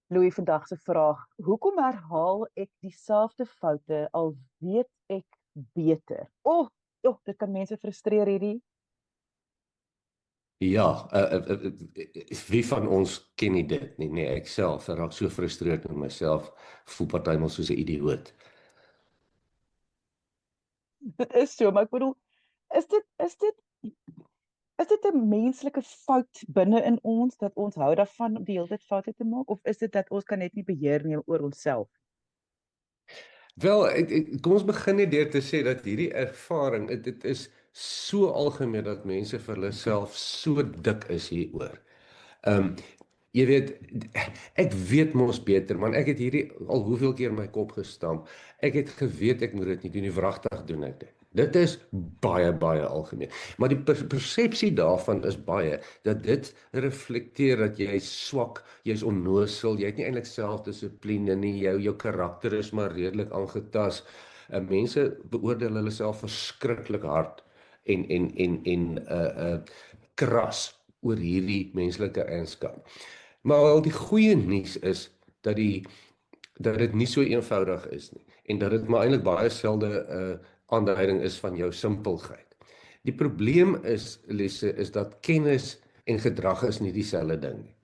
Louis vandag se vraag: hoekom herhaal ek dieselfde foute al weet ek beter? Dit kan mense frustreer hierdie. Ja, wie van ons ken nie dit nie, nee, ek self raak so frustreerd met myself, voel partymal soos 'n idioot. Dit is so, maar ek bedoel, is dit is dit is dit 'n menslike fout binne in ons dat ons hou daarvan om die hele tyd foute te maak, of is dit dat ons kan net nie beheer neem oor onsself? Wel, kom ons begin net deur te sê dat hierdie ervaring, dit is so algemeen dat mense vir hulle self so dik is hieroor. Ehm Jy weet, ek weet mos beter, man. Ek het hierdie al hoeveel keer in my kop gestamp. Ek het geweet ek moet dit nie doen nie, wragtig doen ek dit. Dit is baie baie algemeen. Maar die persepsie daarvan is baie dat dit reflekteer dat jy is swak, jy's onnosel, jy het nie eintlik selfdissipline nie, jou karakter is maar redelik aangetas. Mense beoordeel hulle self verskriklik hard en kras oor hierdie menslike eienskap. Maar wel die goeie nuus is dat dit nie so eenvoudig is nie en dat dit maar eintlik baie selde 'n aanduiding is van jou simpelheid. Die probleem is, Lise, is dat kennis en gedrag is nie dieselfde ding nie.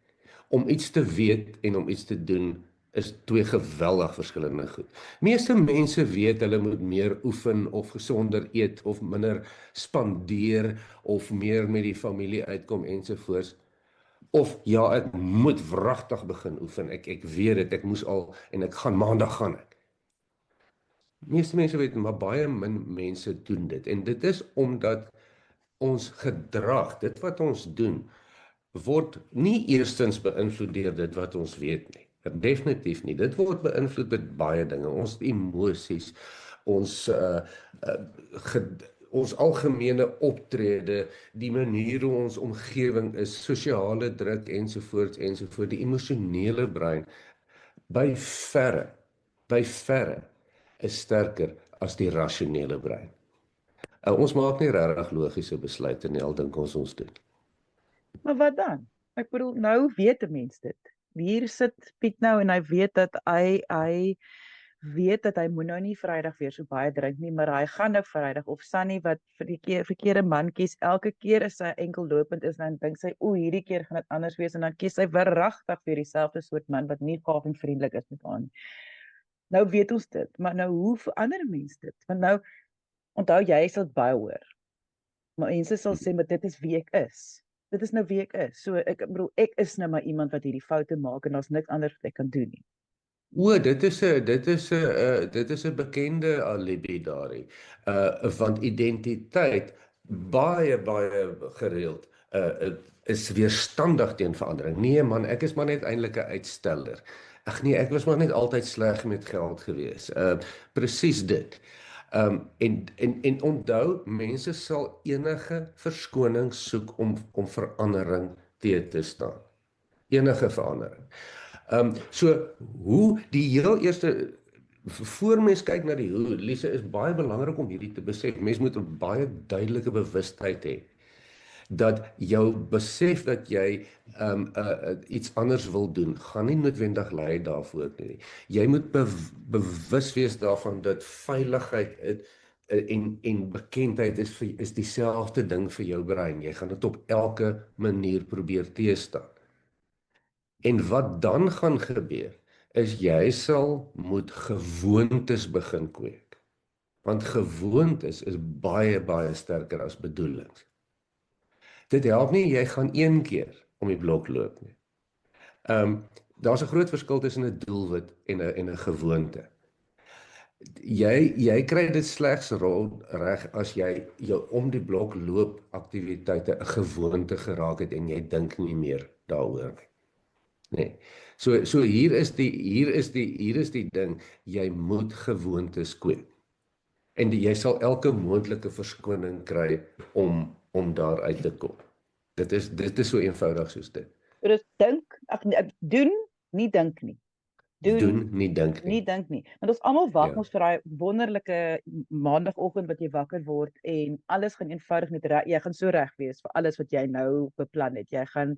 Om iets te weet en om iets te doen is twee geweldig verskillende goed. Meeste mense weet hulle moet meer oefen of gesonder eet of minder spandeer of meer met die familie uitkom ensovoorts. Of ja, ek moet wragtig begin oefen. Ek weet dit, ek moes al en ek gaan maandag gaan ek. Meeste mense weet, maar baie min mense doen dit. En dit is omdat ons gedrag, dit wat ons doen, word nie eerstens beïnvloed deur dit wat ons weet nie. Definitief nie. Dit word beïnvloed met baie dinge. Ons emosies, ons ons algemene optrede, die manier hoe ons omgewing is, sosiale druk ensovoorts ensovoort, die emosionele brein by verre, by verre is sterker as die rasionele brein. Ons maak nie regtig logiese besluite nie, al dink ons doen. Maar wat dan? Ek bedoel, nou weet 'n mens dit. Hier sit Piet nou en hy weet dat hy weet dat hy moet nou nie Vrydag weer so baie drink nie, maar hy gaan nou Vrydag. Of Sunny wat vir die verkeerde man kies, elke keer as sy enkel lopend is, dan dink sy, hierdie keer gaan dit anders wees, en dan kies sy verragtig vir dieselfde soort man wat nie gaaf en vriendelik is met haar nie. Nou weet ons dit, maar nou hoe verander mense dit? Want nou, onthou jy sal dit baie hoor. Maar mense sal sê, maar dit is wie ek is. Dit is nou wie ek is. So ek bedoel, ek is nou maar iemand wat hierdie foute maak en daar's niks anders wat ek kan doen nie. Dit is 'n bekende alibi daarin. Want identiteit baie gereeld is weerstandig teen verandering. Nee man, ek is maar net eintlik 'n uitsteller. Ag nee, ek was maar net altyd sleg met geld gewees. Presies dit. En onthou, mense sal enige verskoning soek om verandering te staan. Enige verandering. So hoe die heel eerste voor mens kyk na die hoe, Lise, is baie belangrik om hierdie te besef. Mens moet 'n baie duidelike bewustheid hê dat jou besef dat jy iets anders wil doen, gaan nie noodwendig lei daarvoor nie. Jy moet bewus wees daarvan dat veiligheid en bekendheid is dieselfde ding vir jou brein. Jy gaan dit op elke manier probeer teëstaan. En wat dan gaan gebeur, is jy sal moet gewoontes begin kweek. Want gewoontes is baie sterker as bedoelings. Dit help nie jy gaan een keer om die blok loop nie. Daar's 'n groot verskil tussen 'n doelwit en 'n gewoonte. Jy kry dit slegs reg as jy jou om die blok loop aktiwiteite 'n gewoonte geraak het en jy dink nie meer daaroor nie. Nee. So hier is die ding, jy moet gewoontes kweek. En jy sal elke moontlike verskoning kry om daar uit te kom. Dit is so eenvoudig soos dit. So dis dink, doen, nie dink nie. Doen, nie dink nie nie. dink nie. Want ons almal wag Ja. ons vir daai wonderlike maandagooggend wat jy wakker word en alles gaan eenvoudig net jy gaan so reg wees vir alles wat jy nou beplan het. Jy gaan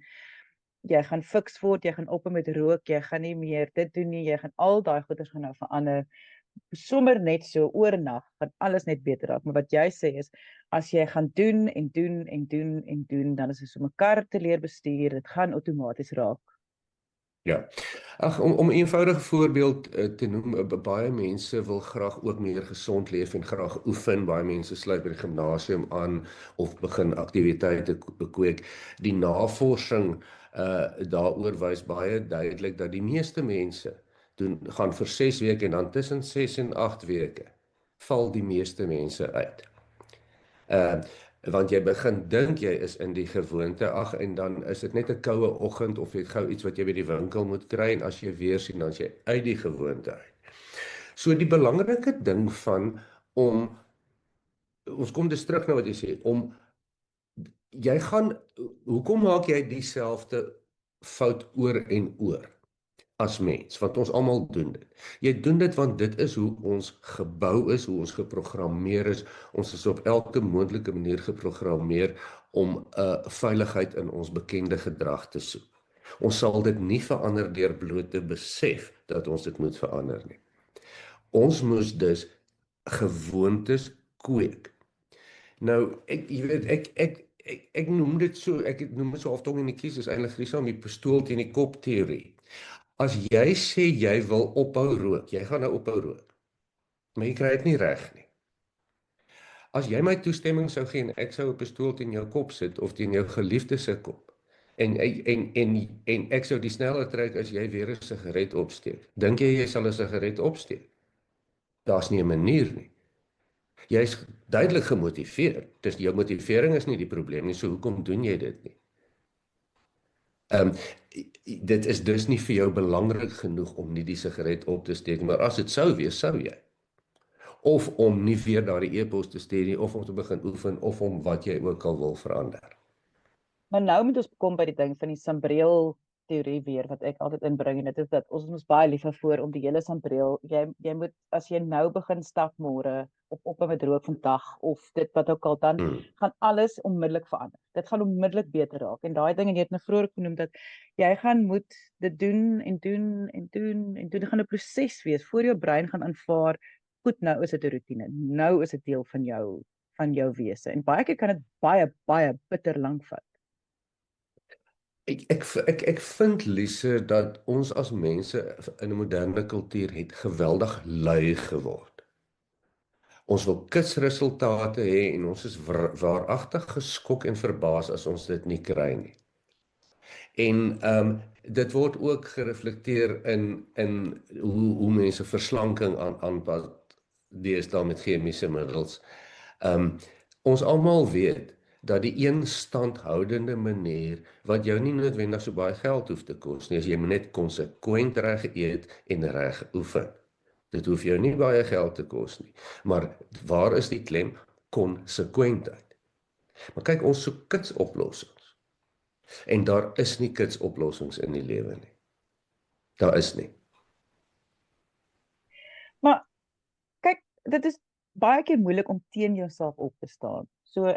jy gaan fiks word, jy gaan ophou met rook, jy gaan nie meer dit doen nie, jy gaan al daai goeders gaan nou verander. Sommer net so oornag gaan alles net beter raak. Maar wat jy sê is, as jy gaan doen en doen en doen en doen, dan is dit so mekaar te leer bestuur, dit gaan outomaties raak. Ja. Ag, om 'n eenvoudige voorbeeld te noem, baie mense wil graag ook meer gesond leef en graag oefen. Baie mense sluit by die gimnasium aan of begin aktiwiteite bekweek. Die navorsing daaroor wys baie duidelik dat die meeste mense gaan vir 6 weke en dan tussen 6 en 8 weke val die meeste mense uit. Want jy begin dink jy is in die gewoonte, ag, en dan is dit net 'n koue oggend of jy het gou iets wat jy by die winkel moet kry en as jy weer sien dan is jy uit die gewoonte uit. So die belangrike ding van ons kom dus terug na wat jy sê, hoekom maak jy dieselfde fout oor en oor as mens? Want ons almal doen dit. Jy doen dit want dit is hoe ons gebou is, hoe ons geprogrammeer is. Ons is op elke moontlike manier geprogrammeer om veiligheid in ons bekende gedrag te soek. Ons sal dit nie verander deur bloot te besef dat ons dit moet verander nie. Ons moes dus gewoontes kweek. Nou, ek noem dit so, ek noem dit so halftong in die kies, is eintlik Griesa om die pistool teen die kop teorie. As jy sê jy wil ophou rook, jy gaan nou ophou rook, maar jy kry dit nie reg nie. As jy my toestemming sou gee en ek sou 'n pistool teen jou kop sit of teen jou geliefde se kop en ek sou die sneller trek as jy weer 'n sigaret opsteek, dink jy sal 'n sigaret opsteek? Daar's nie 'n manier nie. Jy's duidelik gemotiveer. Dis jou motivering is nie die probleem nie, so hoekom doen jy dit nie? Dit is dus nie vir jou belangrik genoeg om nie die sigaret op te steek, maar as dit sou wees, sou jy. Of om nie weer daardie e-pos te stuur nie, of om te begin oefen, of om wat jy ook al wil verander. Maar nou moet ons kom by die ding van die sambreel teorie weer wat ek altyd inbring en dit is dat ons moet baie lief voor om die hele sambreel. Jy moet as jy nou begin stap môre of op met rook vandag of dit wat ook al dan gaan alles onmiddellik verander. Dit gaan onmiddellik beter raak. En daai ding en jy het nou vroeër genoem dat jy gaan moet dit doen en doen en doen en doen. Dit gaan 'n proses wees voor jou brein gaan aanvaar. Goed, nou is dit 'n rotine. Nou is dit deel van jou wese. En baie keer kan dit baie bitter lank vat. Ek vind Lise dat ons as mense in 'n moderne kultuur het geweldig lui geword. Ons wil kitsresultate hê en ons is waaragtig geskok en verbaas as ons dit nie kry nie. En dit word ook gereflekteer in hoe mense verslanking aanpas deesdae met chemiese middels. Ons almal weet dat die een standhoudende manier wat jou nie noodwendig so baie geld hoef te kos nie, as jy moet net konsekwent reg eet en reg oefen. Dit hoef jou nie baie geld te kos nie. Maar waar is die klem? Konsekwentheid. Maar kyk, ons soek kitsoplossings. En daar is nie kitsoplossings in die lewe nie. Daar is nie. Maar kyk, dit is baie keer moeilik om teen jouself op te staan. So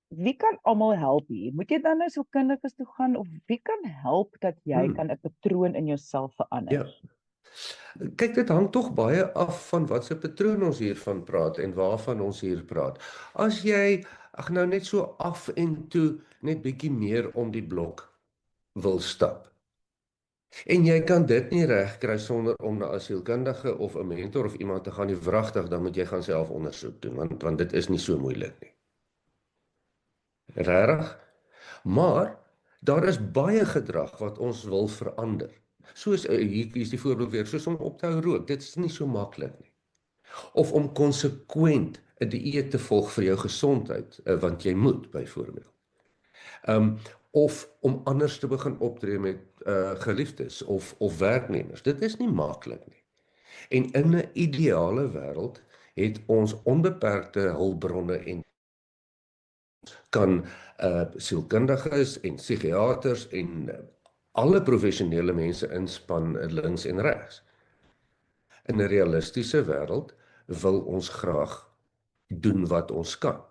wie kan almal help hier? Moet jy dan nou so kundiges toe gaan of wie kan help dat jy kan 'n patroon in jouself verander? Ja. Kyk, dit hang tog baie af van wat se patroon ons hiervan praat en waarvan ons hier praat. As jy nou net so af en toe net bietjie meer om die blok wil stap. En jy kan dit nie regkry sonder om na 'n sielkundige of 'n mentor of iemand te gaan nie, wragtig, dan moet jy gaan self ondersoek doen want dit is nie so moeilik nie. Regtig? Maar daar is baie gedrag wat ons wil verander. Soos hier is die voorbeeld weer, soos om op te hou rook. Dit is nie so maklik nie. Of om konsekwent 'n dieet te volg vir jou gesondheid, want jy moet byvoorbeeld. Of om anders te begin optree met geliefdes of werknemers. Dit is nie maklik nie. En in 'n ideale wêreld het ons onbeperkte hulpbronne en kan sielkundiges en psigiaters en alle professionele mense inspan links en regs. In 'n realistiese wêreld wil ons graag doen wat ons kan.